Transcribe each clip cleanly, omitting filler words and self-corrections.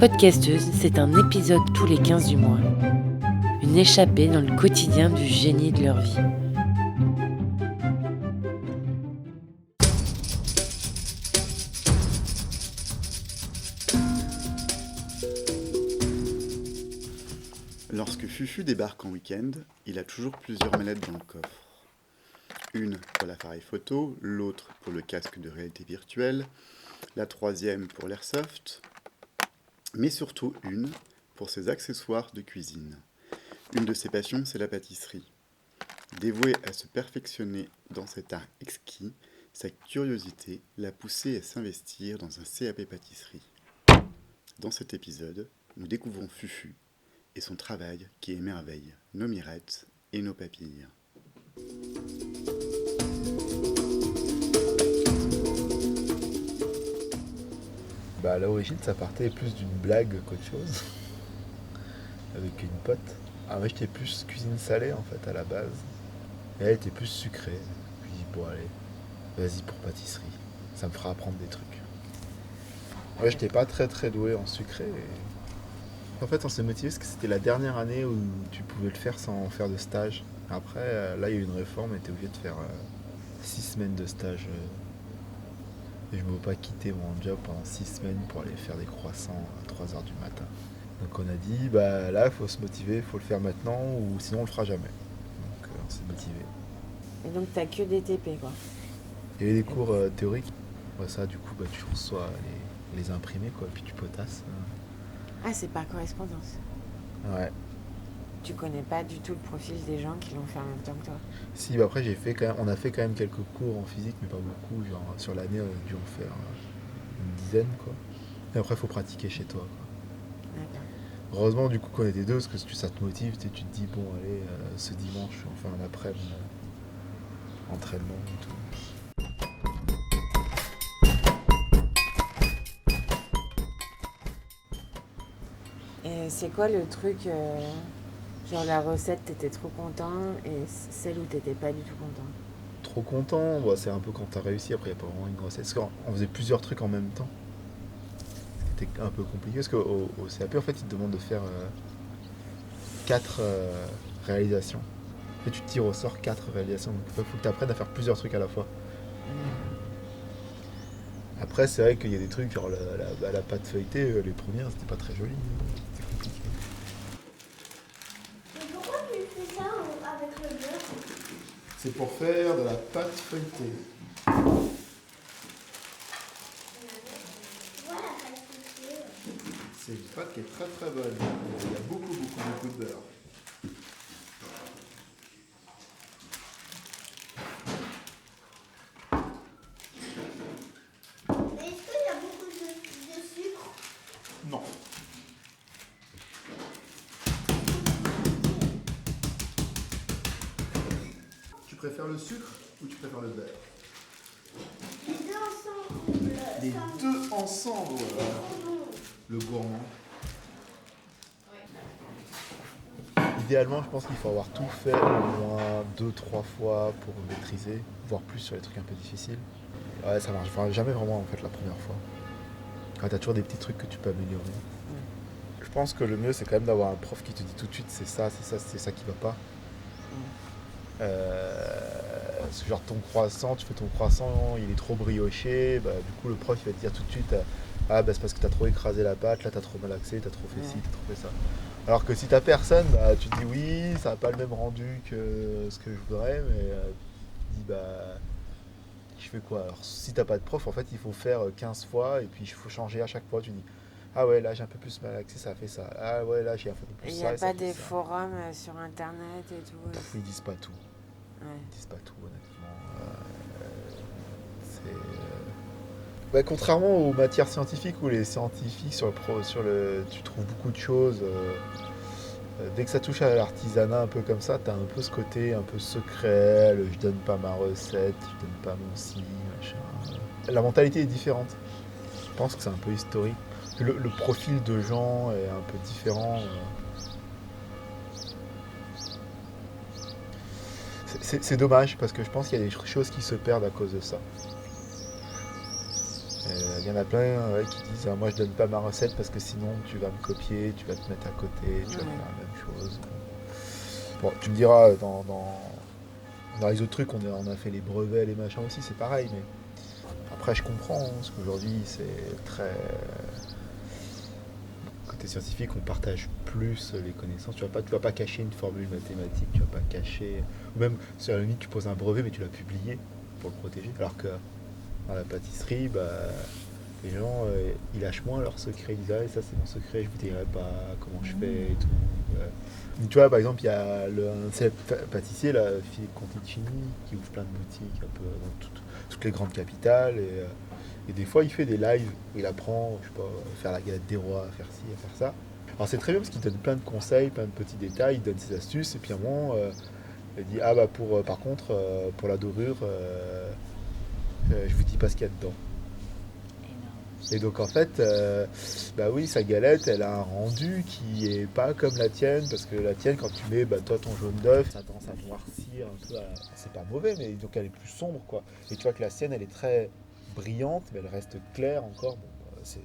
Podcasteuse, c'est un épisode tous les 15 du mois. Une échappée dans le quotidien du génie de leur vie. Lorsque Fufu débarque en week-end, il a toujours plusieurs mallettes dans le coffre. Une pour l'appareil photo, l'autre pour le casque de réalité virtuelle, la troisième pour l'airsoft, mais surtout une pour ses accessoires de cuisine. Une de ses passions, c'est la pâtisserie. Dévoué à se perfectionner dans cet art exquis, sa curiosité l'a poussé à s'investir dans un CAP pâtisserie. Dans cet épisode, nous découvrons Fufu et son travail qui émerveille nos mirettes et nos papilles. À l'origine, ça partait plus d'une blague qu'autre chose, avec une pote. Moi, j'étais plus cuisine salée en fait à la base, et elle était plus sucrée. Je lui dis bon allez, vas-y pour pâtisserie, ça me fera apprendre des trucs. Ouais, j'étais pas très doué en sucré. En fait, on s'est motivé parce que c'était la dernière année où tu pouvais le faire sans faire de stage. Après, là, il y a eu une réforme et t'es obligé de faire 6 semaines de stage. Et je ne veux pas quitter mon job pendant 6 semaines pour aller faire des croissants à 3h du matin. Donc on a dit, là, il faut se motiver, il faut le faire maintenant ou sinon on le fera jamais. Donc on s'est motivé. Et donc t'as que des TP quoi. Il y avait des cours théoriques. Ça, du coup, tu reçois les imprimés, quoi, puis tu potasses. Ah, c'est par correspondance. Ouais. Tu connais pas du tout le profil des gens qui l'ont fait en même temps que toi. Si, après on a fait quand même quelques cours en physique, mais pas beaucoup. Genre sur l'année, on a dû en faire une dizaine, quoi. Et après, il faut pratiquer chez toi, quoi. D'accord. Heureusement, du coup, qu'on était deux, parce que ça te motive, tu te dis, bon, allez, ce dimanche, on fait un après-midi, entraînement et tout. Et c'est quoi le truc, genre la recette, t'étais trop content, et celle où t'étais pas du tout content? Trop content, c'est un peu quand t'as réussi, après il n'y a pas vraiment une recette. Parce qu'on faisait plusieurs trucs en même temps. C'était un peu compliqué, parce qu'au CAP, en fait, ils te demandent de faire 4 réalisations. Et tu te tires au sort 4 réalisations, donc il faut que tu apprennes à faire plusieurs trucs à la fois. Après, c'est vrai qu'il y a des trucs, genre la pâte feuilletée, les premières, c'était pas très joli, c'était compliqué. Mais pourquoi tu fais ça avec le beurre? C'est pour faire de la pâte feuilletée. Voilà, parce que C'est une pâte qui est très bonne. Il y a beaucoup de beurre. Mais est-ce qu'il y a beaucoup de sucre? Non. Tu préfères le sucre ou tu préfères le beurre? Les deux ensemble. Les deux ensemble, voilà. Le gourmand. Idéalement, je pense qu'il faut avoir tout fait au moins 2-3 fois pour maîtriser, voire plus sur les trucs un peu difficiles. Ouais, ça marche jamais vraiment en fait la première fois. T'as toujours des petits trucs que tu peux améliorer. Je pense que le mieux c'est quand même d'avoir un prof qui te dit tout de suite c'est ça qui va pas. C'est genre ton croissant, tu fais ton croissant, il est trop brioché, du coup le prof il va te dire tout de suite c'est parce que t'as trop écrasé la pâte, là t'as trop malaxé, t'as trop fait ci, t'as trop fait ça. Alors que si t'as personne, tu te dis oui, ça n'a pas le même rendu que ce que je voudrais, mais tu te dis je fais quoi? Alors si t'as pas de prof, en fait il faut faire 15 fois et puis il faut changer à chaque fois, tu dis ah ouais là j'ai un peu plus malaxé, ça a fait ça, ah ouais là j'ai un peu plus Il ça. n'y a et ça pas fait des ça. forums sur internet et tout? Ils disent pas tout. Ouais. Ils disent pas tout honnêtement. Contrairement aux matières scientifiques où les scientifiques tu trouves beaucoup de choses. Dès que ça touche à l'artisanat un peu comme ça, t'as un peu ce côté un peu secret, je donne pas ma recette, je donne pas mon si, machin. La mentalité est différente. Je pense que c'est un peu historique. Le profil de gens est un peu différent. C'est dommage parce que je pense qu'il y a des choses qui se perdent à cause de ça. Il y en a plein qui disent moi je donne pas ma recette parce que sinon tu vas me copier, tu vas te mettre à côté, tu vas faire la même chose. Bon, tu me diras, dans les autres trucs, on a fait les brevets, les machins aussi, c'est pareil, mais après je comprends, parce qu'aujourd'hui c'est très... Côté scientifique, on partage plus les connaissances. Tu vas pas cacher une formule mathématique, tu vas pas cacher... Ou même, sur la limite, tu poses un brevet, mais tu l'as publié pour le protéger. Alors que dans la pâtisserie, les gens, ils lâchent moins leurs secrets. Ils disent, ah, ça c'est mon secret, je vous dirai pas comment je fais et tout. Tu vois, par exemple, il y a un célèbre pâtissier, là, Philippe Conticini, qui ouvre plein de boutiques un peu dans toutes les grandes capitales. Et des fois, il fait des lives où il apprend, je sais pas, à faire la galette des rois, à faire ci, à faire ça. Alors c'est très bien parce qu'il donne plein de conseils, plein de petits détails, il donne ses astuces, et puis à un moment, il dit, ah par contre, pour la dorure, je vous dis pas ce qu'il y a dedans. Et donc en fait, oui, sa galette, elle a un rendu qui est pas comme la tienne, parce que la tienne, quand tu mets toi ton jaune d'œuf, ça a tendance à noircir un peu, c'est pas mauvais, mais donc elle est plus sombre, quoi. Et tu vois que la sienne, elle est très brillante, mais elle reste claire encore. Bon, c'est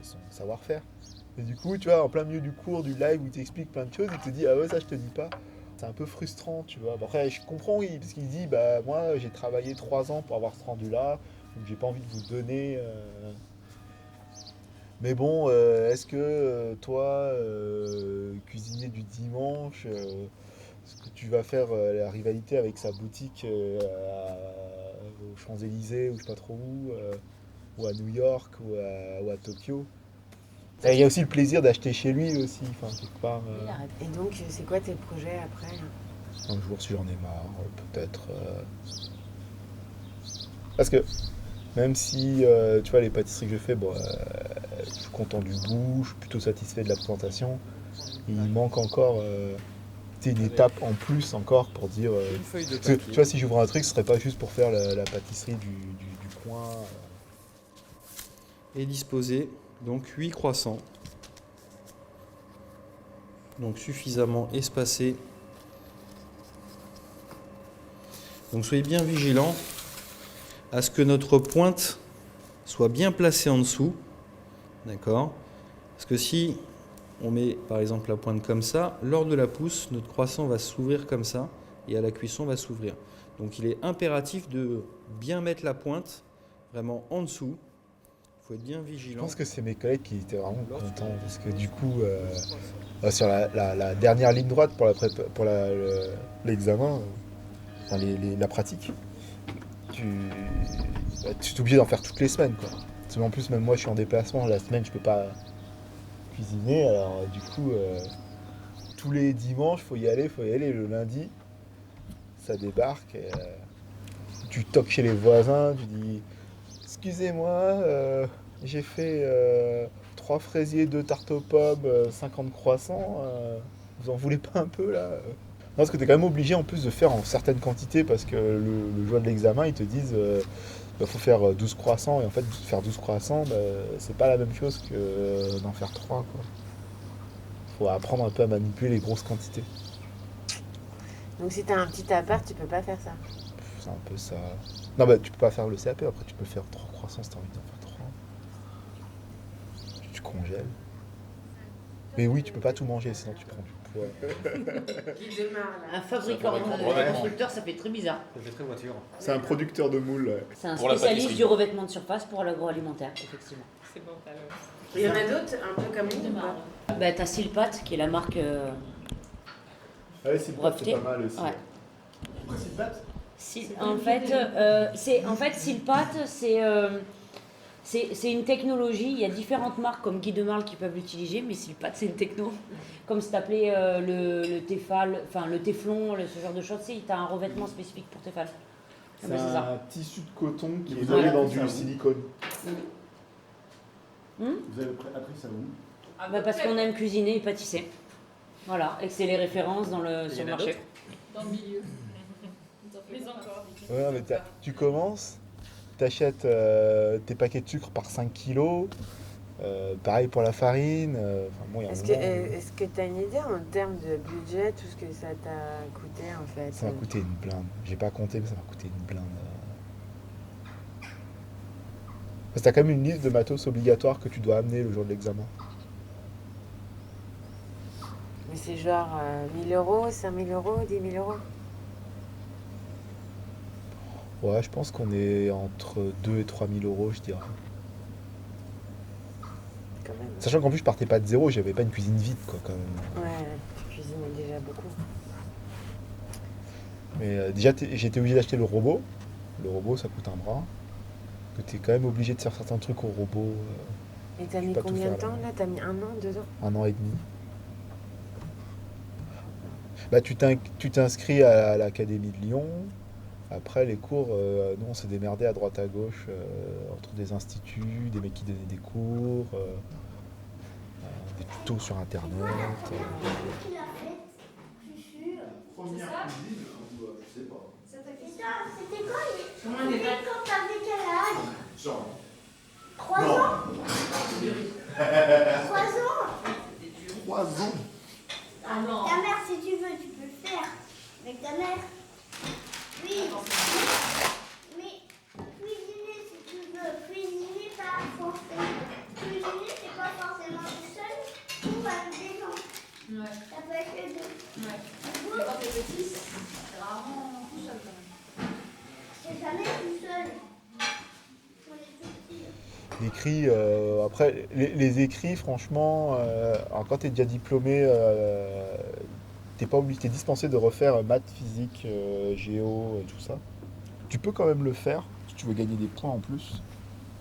son savoir-faire. Et du coup, tu vois, en plein milieu du cours, du live où il t'explique plein de choses, il te dit, ah ouais, ça je te dis pas. C'est un peu frustrant, tu vois. Bon, après, je comprends, oui, parce qu'il dit, moi, j'ai travaillé 3 ans pour avoir ce rendu-là, donc j'ai pas envie de vous donner... Mais bon, est-ce que toi, cuisinier du dimanche, est-ce que tu vas faire la rivalité avec sa boutique aux Champs-Élysées ou je sais pas trop où, ou à New York ou à Tokyo? Et il y a aussi le plaisir d'acheter chez lui aussi, enfin quelque part. Et donc, c'est quoi tes projets après là? Un jour, si j'en ai marre, peut-être. Parce que même si, tu vois, les pâtisseries que je fais, je suis content du goût, je suis plutôt satisfait de la présentation. Il manque encore une étape en plus encore pour dire... Une feuille de parce que, papier. tu vois, si j'ouvre un truc, ce serait pas juste pour faire la pâtisserie du coin. Et disposer donc 8 croissants. Donc suffisamment espacés. Donc soyez bien vigilants à ce que notre pointe soit bien placée en dessous. D'accord? Parce que si on met par exemple la pointe comme ça, lors de la pousse, notre croissant va s'ouvrir comme ça et à la cuisson va s'ouvrir. Donc il est impératif de bien mettre la pointe vraiment en dessous. Il faut être bien Je vigilant. pense que c'est mes collègues qui étaient vraiment contents parce que du coup, sur la dernière ligne droite pour l'examen, enfin, la pratique, tu es obligé d'en faire toutes les semaines, quoi. Parce que en plus, même moi, je suis en déplacement. La semaine, je peux pas cuisiner. Alors, du coup, tous les dimanches, faut y aller. Le lundi, ça débarque. Et, tu toques chez les voisins. Tu dis, excusez-moi, j'ai fait 3 fraisiers, 2 tartes aux pommes, 50 croissants. Vous en voulez pas un peu là? Non, parce que tu es quand même obligé en plus de faire en certaines quantités parce que le jour de l'examen, ils te disent faut faire 12 croissants. Et en fait, faire 12 croissants, c'est pas la même chose que d'en faire 3, quoi. Faut apprendre un peu à manipuler les grosses quantités. Donc, si t'as un petit appart, tu peux pas faire ça. C'est un peu ça. Non, tu peux pas faire le CAP, après tu peux faire 3 croissants si t'as envie d'en faire 3. Tu congèles. Mais oui, tu peux pas tout manger, sinon tu prends du poids. Qui démarre là. Un fabricant, un constructeur, ça fait très bizarre. Ça fait très voiture. C'est un producteur de moules. Ouais. C'est un Pour la spécialiste pâtisserie. du revêtement de surface pour l'agroalimentaire, effectivement. C'est bon, alors. Il y en a d'autres, un peu comme nous, ou pas? T'as Silpat, qui est la marque. Ouais, c'est Breveté. pas mal aussi. Ouais. C'est En fait, Silpat, c'est une technologie. Il y a différentes marques comme Guy de Marle qui peuvent l'utiliser, mais Silpat, c'est une techno. Comme c'est appelé le Tefal, enfin le Teflon, ce genre de choses. Tu as un revêtement spécifique pour Tefal. C'est c'est ça. un tissu de coton qui est Voilà. collé dans du silicone. Vous avez appris ça où? Parce qu'on aime cuisiner et pâtisser. Voilà, et que c'est les références sur le marché. Dans le milieu. Mais encore. Ouais, mais tu commences, t'achètes tes paquets de sucre par 5 kilos. Pareil pour la farine. Il y a un moment, Est-ce que tu as une idée en termes de budget, tout ce que ça t'a coûté en fait? ça m'a coûté une blinde. J'ai pas compté, mais ça m'a coûté une blinde. Parce que t'as quand même une liste de matos obligatoires que tu dois amener le jour de l'examen. Mais c'est genre 1000 euros, 5000 euros, 10 000 euros. Ouais, je pense qu'on est entre 2 et 3 000 euros, je dirais. Quand même. Sachant qu'en plus, je partais pas de zéro, j'avais pas une cuisine vide, quoi, quand même. Ouais, tu cuisines déjà beaucoup. Mais déjà, j'étais obligé d'acheter le robot. Le robot, ça coûte un bras. Que t'es quand même obligé de faire certains trucs au robot. Et t'as je mis peux pas tout combien de faire, temps là. là? T'as mis 1 an, 2 ans? 1 an et demi. Bah, tu t'inscris à l'Académie de Lyon. Après, les cours, nous, on s'est démerdé à droite à gauche entre des instituts, des mecs qui donnaient des cours, des tutos sur Internet. Qui l'a fait? Chuchu. C'est ça? C'était quoi? Comment on est C'était pas- quand t'avais quel âge? 3 Non. ans? 3 ans? 3 ans. Ah non. Ta mère, si tu veux, tu peux le faire. Avec ta mère. Oui. Mais cuisiner, si tu veux. Cuisiner, pas forcément. Cuisiner, c'est pas forcément tout seul ou avec des gens. Ouais. Ça peut être les deux. Ouais. Mais quand t'es petit, c'est rarement tout seul quand même. C'est jamais tout seul. On est tout petit. L'écrit, après, les écrits, franchement, alors quand tu es déjà diplômé, t'es pas obligé, t'es dispensé de refaire maths, physique, géo, tout ça. Tu peux quand même le faire si tu veux gagner des points en plus.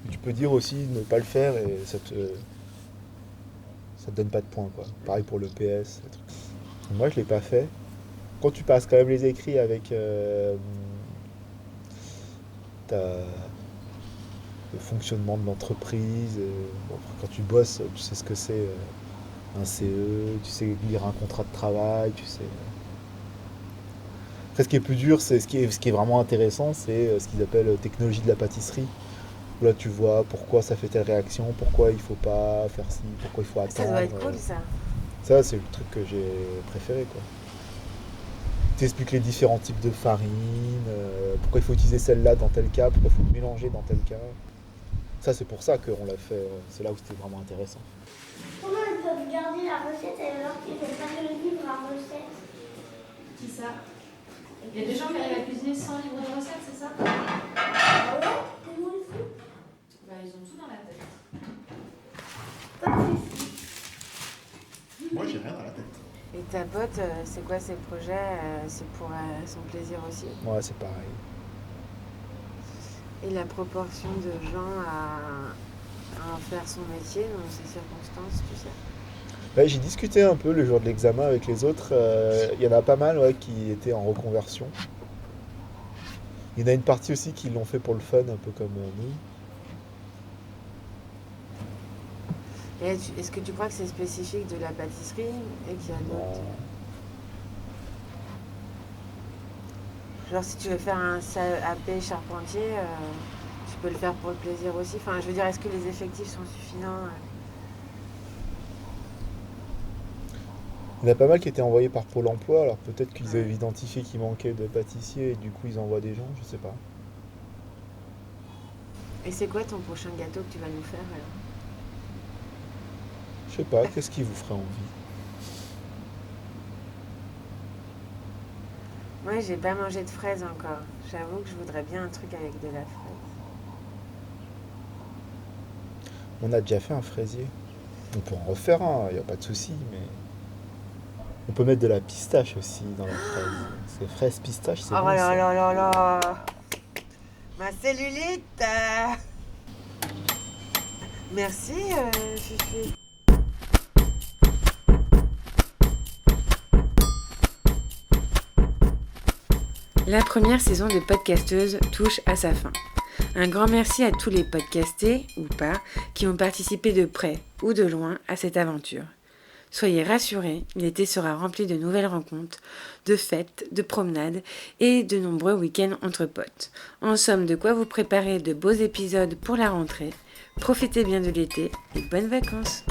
Mais tu peux dire aussi ne pas le faire et ça te donne pas de points, quoi. Pareil pour le PS. Les trucs. Moi, je l'ai pas fait. Quand tu passes quand même les écrits avec le fonctionnement de l'entreprise. Bon, quand tu bosses, tu sais ce que c'est un CE, tu sais lire un contrat de travail, tu sais. Après, ce qui est plus dur, c'est ce qui est vraiment intéressant, c'est ce qu'ils appellent technologie de la pâtisserie. Où là, tu vois pourquoi ça fait telle réaction, pourquoi il faut pas faire ci, pourquoi il faut attendre. Ça doit être cool ça. Ça, c'est le truc que j'ai préféré, quoi. T'expliques les différents types de farine, pourquoi il faut utiliser celle-là dans tel cas, pourquoi il faut mélanger dans tel cas. Ça, c'est pour ça qu'on l'a fait. C'est là où c'était vraiment intéressant. Comment ils peuvent garder la recette alors qu'ils n'ont pas le livre à recette? Qui ça? Il y a des gens qui arrivent à cuisiner sans livre de recettes, c'est ça? Ah ouais? Comment ils font? Bah, ils ont tout dans la tête. Pas plus. Moi, j'ai rien dans la tête. Et ta pote, c'est quoi ses projets? C'est pour son plaisir aussi. Ouais, c'est pareil. Et la proportion de gens à en faire son métier dans ces circonstances, tu sais? Ouais, j'ai discuté un peu le jour de l'examen avec les autres. Il y en a pas mal, ouais, qui étaient en reconversion. Il y en a une partie aussi qui l'ont fait pour le fun, un peu comme nous. Et est-ce que tu crois que c'est spécifique de la pâtisserie et qu'il y a d'autres? Genre si tu veux faire un AP charpentier, tu peux le faire pour le plaisir aussi. Enfin, je veux dire, est-ce que les effectifs sont suffisants? Il y en a pas mal qui étaient envoyés par Pôle emploi, alors peut-être qu'ils Ouais. avaient identifié qu'il manquait de pâtissiers et du coup ils envoient des gens, je sais pas. Et c'est quoi ton prochain gâteau que tu vas nous faire alors? Je sais pas, qu'est-ce qui vous ferait envie? Moi, j'ai pas mangé de fraises encore. J'avoue que je voudrais bien un truc avec de la fraise. On a déjà fait un fraisier. On peut en refaire un, y a pas de souci, mais on peut mettre de la pistache aussi dans la fraise. C'est fraise pistache, c'est Oh bon là ça. là là là! Ma cellulite! Merci, Fifi. La première saison de Podcasteuse touche à sa fin. Un grand merci à tous les podcastés, ou pas, qui ont participé de près ou de loin à cette aventure. Soyez rassurés, l'été sera rempli de nouvelles rencontres, de fêtes, de promenades et de nombreux week-ends entre potes. En somme, de quoi vous préparer de beaux épisodes pour la rentrée. Profitez bien de l'été et bonnes vacances!